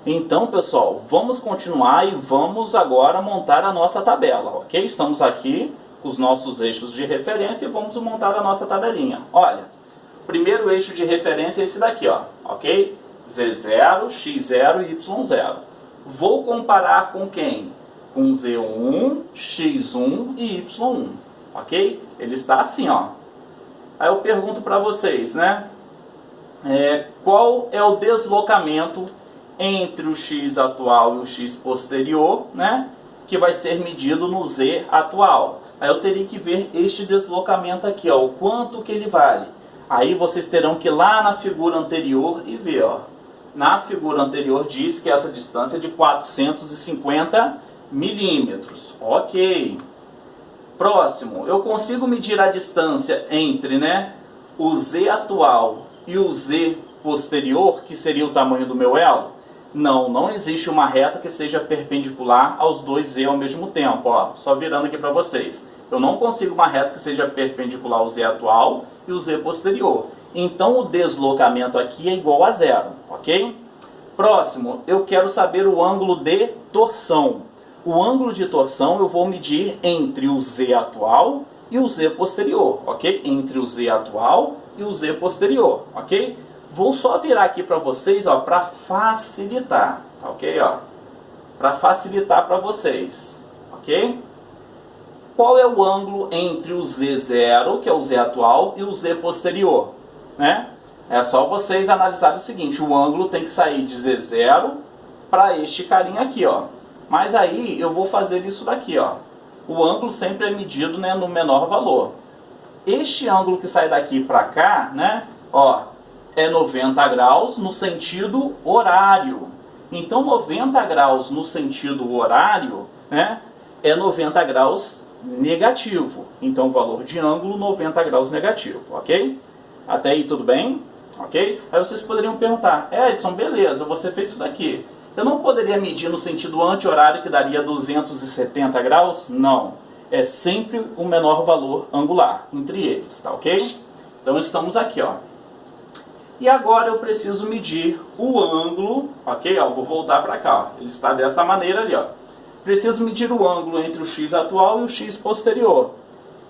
Então, pessoal, vamos continuar e vamos agora montar a nossa tabela, ok? Estamos aqui com os nossos eixos de referência e vamos montar a nossa tabelinha. Olha, o primeiro eixo de referência é esse daqui, ó, ok? Z0, X0 e Y0. Vou comparar com quem? Com Z1, X1 e Y1, ok? Ele está assim, ó. Aí eu pergunto para vocês, né? Qual é o deslocamento entre o x atual e o x posterior, né, que vai ser medido no z atual. Aí eu teria que ver este deslocamento aqui, ó, o quanto que ele vale. Aí vocês terão que ir lá na figura anterior e ver, ó. Na figura anterior diz que essa distância é de 450 milímetros. Ok. Próximo, eu consigo medir a distância entre, né, o z atual e o z posterior, que seria o tamanho do meu elo? Não existe uma reta que seja perpendicular aos dois z ao mesmo tempo. Ó, só virando aqui para vocês. Eu não consigo uma reta que seja perpendicular ao z atual e o z posterior. Então o deslocamento aqui é igual a zero, ok? Próximo, eu quero saber o ângulo de torção. O ângulo de torção eu vou medir entre o z atual e o z posterior, ok? Entre o z atual e o z posterior, ok? Vou só virar aqui para vocês, ó, para facilitar, ok? Ó, para facilitar para vocês, ok? Qual é o ângulo entre o Z0, que é o Z atual, e o Z posterior, né? É só vocês analisarem o seguinte, o ângulo tem que sair de Z0 para este carinha aqui, ó. Mas aí eu vou fazer isso daqui, ó. O ângulo sempre é medido, né, no menor valor. Este ângulo que sai daqui para cá, né, ó, é 90 graus no sentido horário. Então 90 graus no sentido horário, né, é 90 graus negativo. Então o valor de ângulo 90 graus negativo, ok? Até aí tudo bem? Ok? Aí vocês poderiam perguntar, Edson, beleza, você fez isso daqui. Eu não poderia medir no sentido anti-horário que daria 270 graus? Não. É sempre o menor valor angular entre eles, tá ok? Então estamos aqui, ó. E agora eu preciso medir o ângulo, ok? Ó, vou voltar para cá, ó. Ele está desta maneira ali, ó. Preciso medir o ângulo entre o x atual e o x posterior.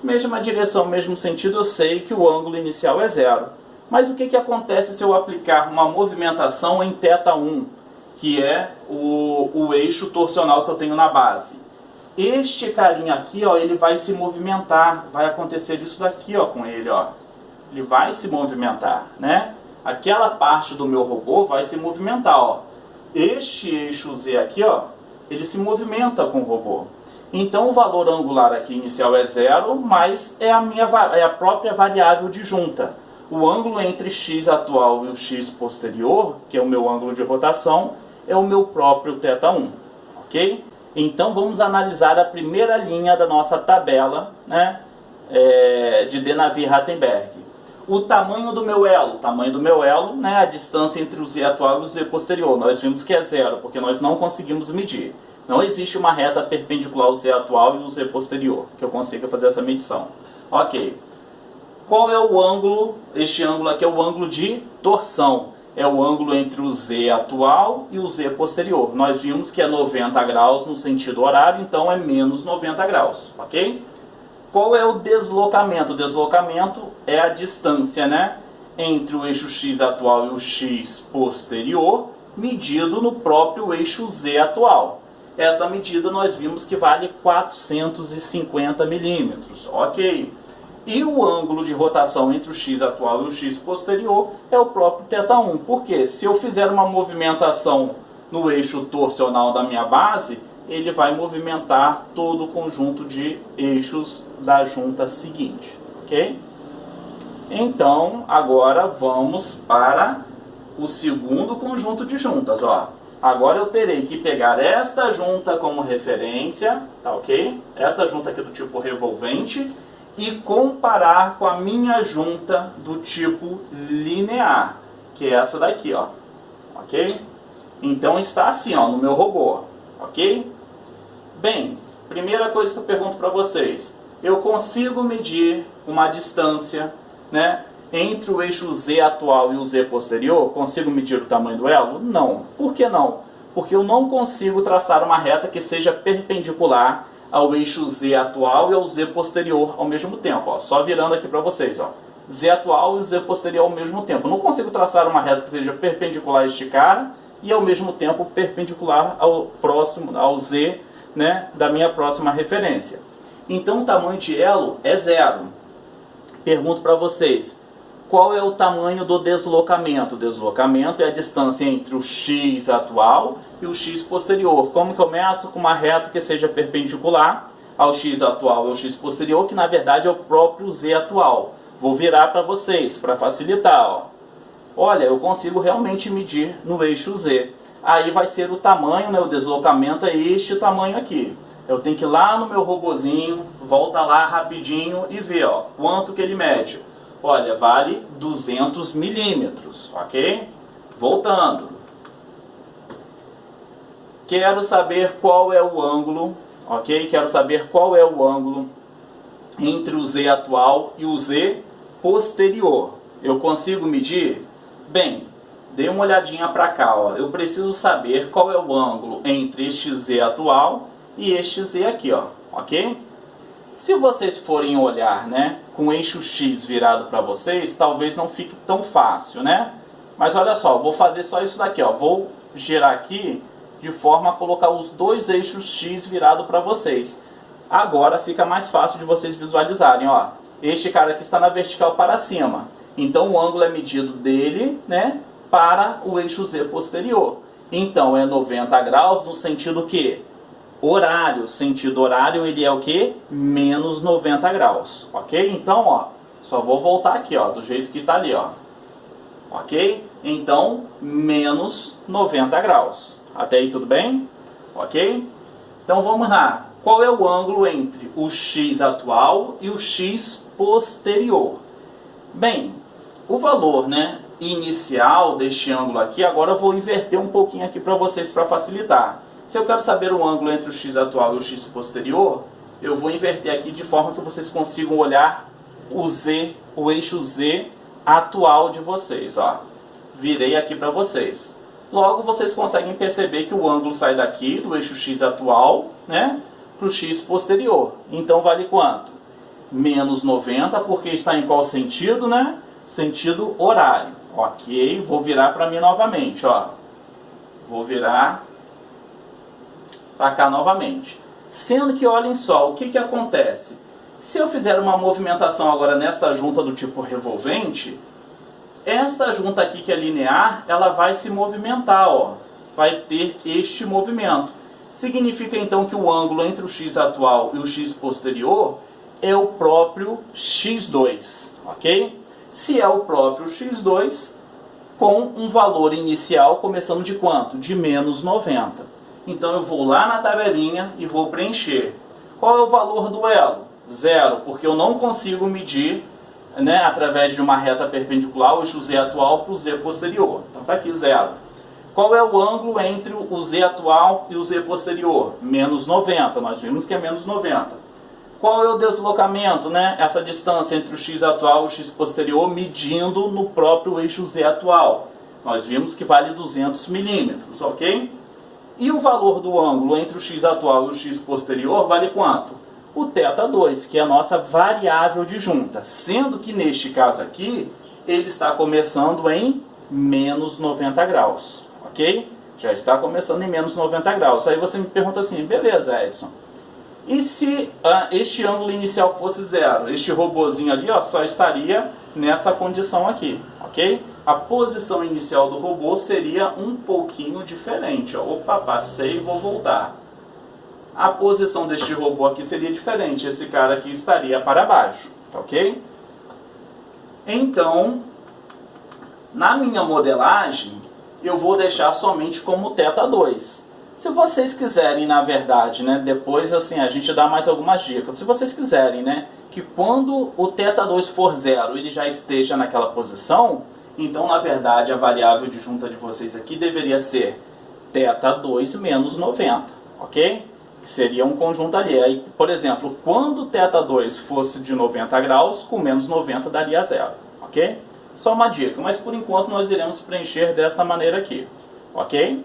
Mesma direção, mesmo sentido, eu sei que o ângulo inicial é zero. Mas o que acontece se eu aplicar uma movimentação em θ1, que é o eixo torcional que eu tenho na base? Este carinha aqui, ó, ele vai se movimentar, vai acontecer isso daqui, ó, com ele, ó. Ele vai se movimentar, né? Aquela parte do meu robô vai se movimentar, ó. Este eixo Z aqui, ó, ele se movimenta com o robô. Então o valor angular aqui inicial é zero, mas é a própria variável de junta. O ângulo entre x atual e o x posterior, que é o meu ângulo de rotação, é o meu próprio θ1, ok? Então vamos analisar a primeira linha da nossa tabela, né, de De Navier-Rattenberg. O tamanho do meu elo, né, a distância entre o z atual e o z posterior. Nós vimos que é zero, porque nós não conseguimos medir. Não existe uma reta perpendicular ao z atual e o z posterior, que eu consiga fazer essa medição. Ok. Qual é o ângulo? Este ângulo aqui é o ângulo de torção. É o ângulo entre o z atual e o z posterior. Nós vimos que é 90 graus no sentido horário, então é menos 90 graus, ok? Qual é o deslocamento? O deslocamento é a distância, né, entre o eixo x atual e o x posterior, medido no próprio eixo z atual. Esta medida nós vimos que vale 450 milímetros, ok? E o ângulo de rotação entre o x atual e o x posterior é o próprio θ1. Por quê? Se eu fizer uma movimentação no eixo torcional da minha base, ele vai movimentar todo o conjunto de eixos da junta seguinte, ok? Então, agora vamos para o segundo conjunto de juntas, ó. Agora eu terei que pegar esta junta como referência, tá ok? Esta junta aqui do tipo revolvente e comparar com a minha junta do tipo linear, que é essa daqui, ó, ok? Então está assim, ó, no meu robô, ok? Bem, primeira coisa que eu pergunto para vocês, eu consigo medir uma distância, né, entre o eixo Z atual e o Z posterior? Consigo medir o tamanho do elo? Não. Por que não? Porque eu não consigo traçar uma reta que seja perpendicular ao eixo Z atual e ao Z posterior ao mesmo tempo. Ó. Só virando aqui para vocês. Ó. Z atual e Z posterior ao mesmo tempo. Eu não consigo traçar uma reta que seja perpendicular a este cara e ao mesmo tempo perpendicular ao Z, né, da minha próxima referência. Então o tamanho de elo é 0. Pergunto para vocês, qual é o tamanho do deslocamento? O deslocamento é a distância entre o x atual e o x posterior. Como começo? Com uma reta que seja perpendicular ao x atual e ao x posterior, que na verdade é o próprio z atual. Vou virar para vocês, para facilitar. Ó. Olha, eu consigo realmente medir no eixo z. Aí vai ser o tamanho, né, o deslocamento é este tamanho aqui. Eu tenho que ir lá no meu robozinho, volta lá rapidinho e ver ó, quanto que ele mede. Olha, vale 200 milímetros, ok? Voltando. Quero saber qual é o ângulo, ok? Quero saber qual é o ângulo entre o Z atual e o Z posterior. Eu consigo medir? Bem, dê uma olhadinha para cá, ó. Eu preciso saber qual é o ângulo entre este Z atual e este Z aqui, ó, ok? Se vocês forem olhar, né, com o eixo X virado para vocês, talvez não fique tão fácil, né? Mas olha só, vou fazer só isso daqui, ó. Vou girar aqui de forma a colocar os dois eixos X virado para vocês. Agora fica mais fácil de vocês visualizarem, ó. Este cara aqui está na vertical para cima. Então o ângulo é medido dele, né, para o eixo Z posterior. Então é 90 graus no sentido que horário, sentido horário, ele é o que? Menos 90 graus, ok? Então, ó, só vou voltar aqui, ó, do jeito que está ali, ó, ok? Então, menos 90 graus. Até aí tudo bem? Ok? Então vamos lá. Qual é o ângulo entre o X atual e o X posterior? Bem, o valor, né, inicial deste ângulo aqui, agora eu vou inverter um pouquinho aqui para vocês para facilitar. Se eu quero saber o ângulo entre o x atual e o x posterior, eu vou inverter aqui de forma que vocês consigam olhar o Z, o eixo Z atual de vocês. Ó. Virei aqui para vocês. Logo, vocês conseguem perceber que o ângulo sai daqui, do eixo x atual, né, para o x posterior. Então, vale quanto? Menos 90, porque está em qual sentido, né? Sentido horário. Ok, vou virar para mim novamente. Ó. Vou virar para cá novamente. Sendo que, olhem só, o que que acontece? Se eu fizer uma movimentação agora nesta junta do tipo revolvente, esta junta aqui que é linear, ela vai se movimentar, ó. Vai ter este movimento. Significa então que o ângulo entre o x atual e o x posterior é o próprio x2, ok? Se é o próprio x2, com um valor inicial começando de quanto? De menos 90. Então eu vou lá na tabelinha e vou preencher. Qual é o valor do elo? 0, porque eu não consigo medir, né, através de uma reta perpendicular o eixo Z atual para o Z posterior. Então está aqui 0. Qual é o ângulo entre o Z atual e o Z posterior? Menos 90, nós vimos que é menos 90. Qual é o deslocamento, né, essa distância entre o x atual e o x posterior medindo no próprio eixo Z atual? Nós vimos que vale 200 milímetros, ok? E o valor do ângulo entre o x atual e o x posterior vale quanto? O θ2, que é a nossa variável de junta. Sendo que neste caso aqui, ele está começando em menos 90 graus. Ok? Já está começando em menos 90 graus. Aí você me pergunta assim, beleza, Edson. E se este ângulo inicial fosse 0? Este robozinho ali, ó, só estaria nessa condição aqui. Ok? A posição inicial do robô seria um pouquinho diferente. Ó. Opa, passei e vou voltar. A posição deste robô aqui seria diferente. Esse cara aqui estaria para baixo. Ok? Então, na minha modelagem, eu vou deixar somente como θ2. Se vocês quiserem, na verdade, né, depois assim, a gente dá mais algumas dicas. Se vocês quiserem, né, que quando o θ2 for 0, ele já esteja naquela posição, então, na verdade, a variável de junta de vocês aqui deveria ser θ2 menos 90, ok? Que seria um conjunto ali. Aí, por exemplo, quando θ2 fosse de 90 graus, com menos 90 daria 0, ok? Só uma dica, mas por enquanto nós iremos preencher desta maneira aqui, ok?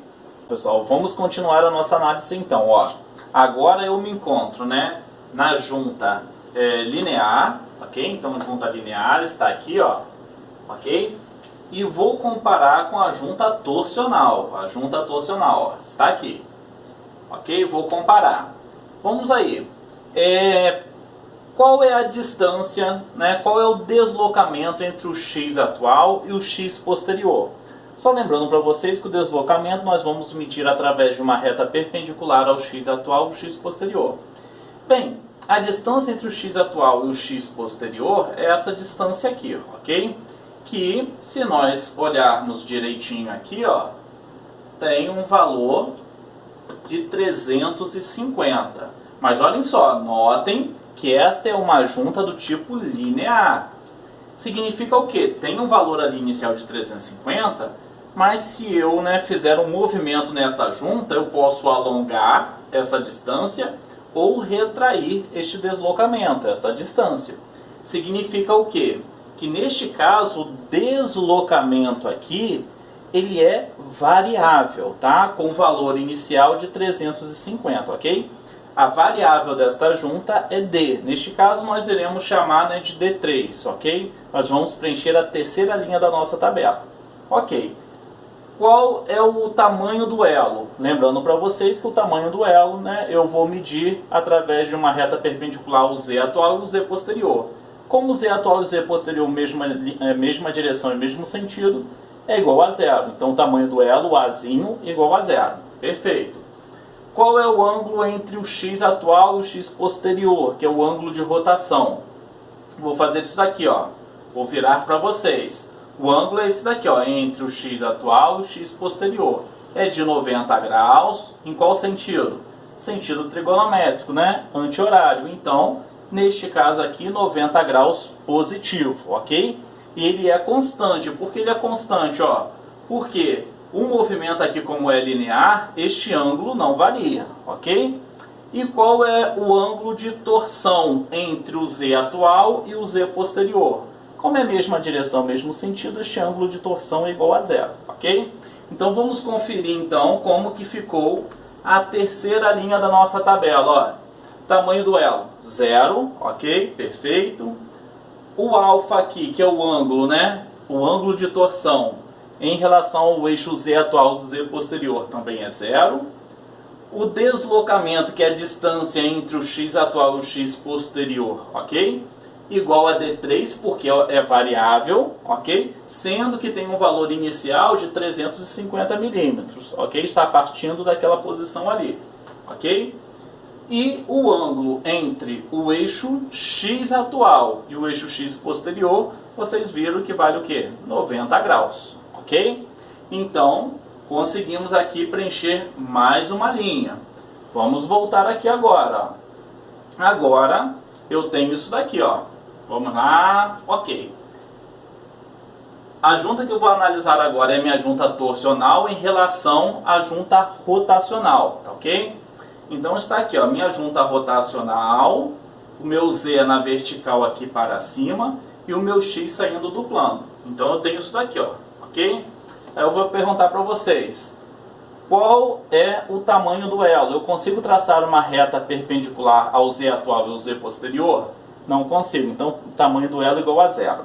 Pessoal, vamos continuar a nossa análise então. Ó, agora eu me encontro, né, na junta linear, ok? Então, junta linear está aqui, ó, ok? E vou comparar com a junta torsional. A junta torsional, ó, está aqui, ok? Vou comparar. Vamos aí. Qual é a distância, né? Qual é o deslocamento entre o x atual e o x posterior? Só lembrando para vocês que o deslocamento nós vamos medir através de uma reta perpendicular ao x atual e o x posterior. Bem, a distância entre o x atual e o x posterior é essa distância aqui, ok? Que, se nós olharmos direitinho aqui, ó, tem um valor de 350. Mas olhem só, notem que esta é uma junta do tipo linear. Significa o quê? Tem um valor ali inicial de 350, mas se eu, né, fizer um movimento nesta junta, eu posso alongar essa distância ou retrair este deslocamento, esta distância. Significa o quê? Que neste caso o deslocamento aqui, ele é variável, tá? Com valor inicial de 350, ok? A variável desta junta é D. Neste caso nós iremos chamar, né, de D3, ok? Nós vamos preencher a terceira linha da nossa tabela. Ok. Qual é o tamanho do elo? Lembrando para vocês que o tamanho do elo, né, eu vou medir através de uma reta perpendicular ao Z atual e o Z posterior. Como o Z atual e o Z posterior, mesma direção e mesmo sentido, é igual a zero. Então o tamanho do elo, o Azinho, é igual a zero. Perfeito. Qual é o ângulo entre o x atual e o x posterior, que é o ângulo de rotação? Vou fazer isso daqui, ó. Vou virar para vocês. O ângulo é esse daqui, ó, entre o x atual e o x posterior. É de 90 graus. Em qual sentido? Sentido trigonométrico, né? Anti-horário. Então, neste caso aqui, 90 graus positivo, ok? E ele é constante. Por que ele é constante, ó? Porque o movimento aqui, como é linear, este ângulo não varia, ok? E qual é o ângulo de torção entre o z atual e o z posterior? Como é a mesma direção, mesmo sentido, este ângulo de torção é igual a zero, ok? Então vamos conferir então como que ficou a terceira linha da nossa tabela, ó. Tamanho do elo, zero, ok? Perfeito. O alfa aqui, que é o ângulo, né? O ângulo de torção em relação ao eixo z atual e z posterior também é zero. O deslocamento, que é a distância entre o x atual e o x posterior, ok? Igual a D3, porque é variável, ok? Sendo que tem um valor inicial de 350 milímetros, ok? Está partindo daquela posição ali, ok? E o ângulo entre o eixo x atual e o eixo x posterior, vocês viram que vale o quê? 90 graus, ok? Então, conseguimos aqui preencher mais uma linha. Vamos voltar aqui agora, ó. Agora, eu tenho isso daqui, ó. Vamos lá, ok. A junta que eu vou analisar agora é a minha junta torsional em relação à junta rotacional, tá ok? Então está aqui, ó, minha junta rotacional, o meu Z é na vertical aqui para cima e o meu X saindo do plano. Então eu tenho isso daqui, ó, ok? Aí eu vou perguntar para vocês, qual é o tamanho do elo? Eu consigo traçar uma reta perpendicular ao Z atual e ao Z posterior? Não consigo, então o tamanho do elo é igual a zero.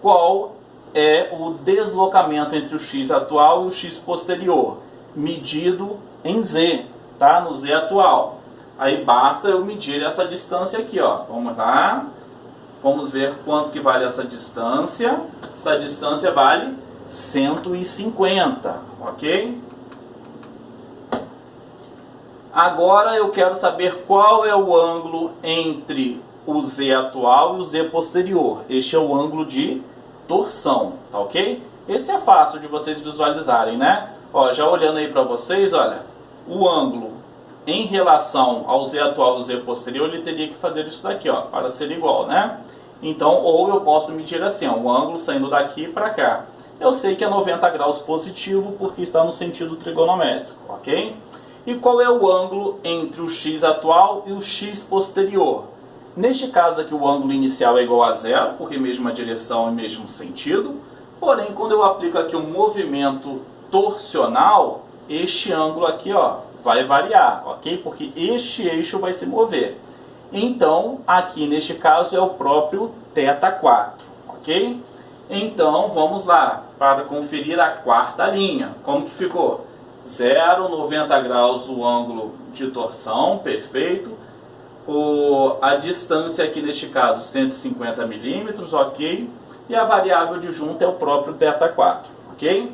Qual é o deslocamento entre o x atual e o x posterior? Medido em z, tá? No z atual. Aí basta eu medir essa distância aqui, ó. Vamos lá. Vamos ver quanto que vale essa distância. Essa distância vale 150, ok? Agora eu quero saber qual é o ângulo entre o z atual e o z posterior. Este é o ângulo de torção, tá ok? Esse é fácil de vocês visualizarem, né? Ó, já olhando aí para vocês, olha, o ângulo em relação ao z atual e o z posterior, ele teria que fazer isso daqui, ó, para ser igual, né? Então, ou eu posso medir assim, ó, o ângulo saindo daqui para cá. Eu sei que é 90 graus positivo porque está no sentido trigonométrico, ok? E qual é o ângulo entre o x atual e o x posterior? Neste caso aqui o ângulo inicial é igual a zero, porque mesma direção e mesmo sentido. Porém, quando eu aplico aqui um movimento torsional, este ângulo aqui, ó, vai variar, ok? Porque este eixo vai se mover. Então, aqui neste caso é o próprio θ4, ok? Então, vamos lá para conferir a quarta linha. Como que ficou? 0, 90 graus o ângulo de torção, perfeito. A distância aqui neste caso 150 milímetros, ok? E a variável de junta é o próprio θ4, ok?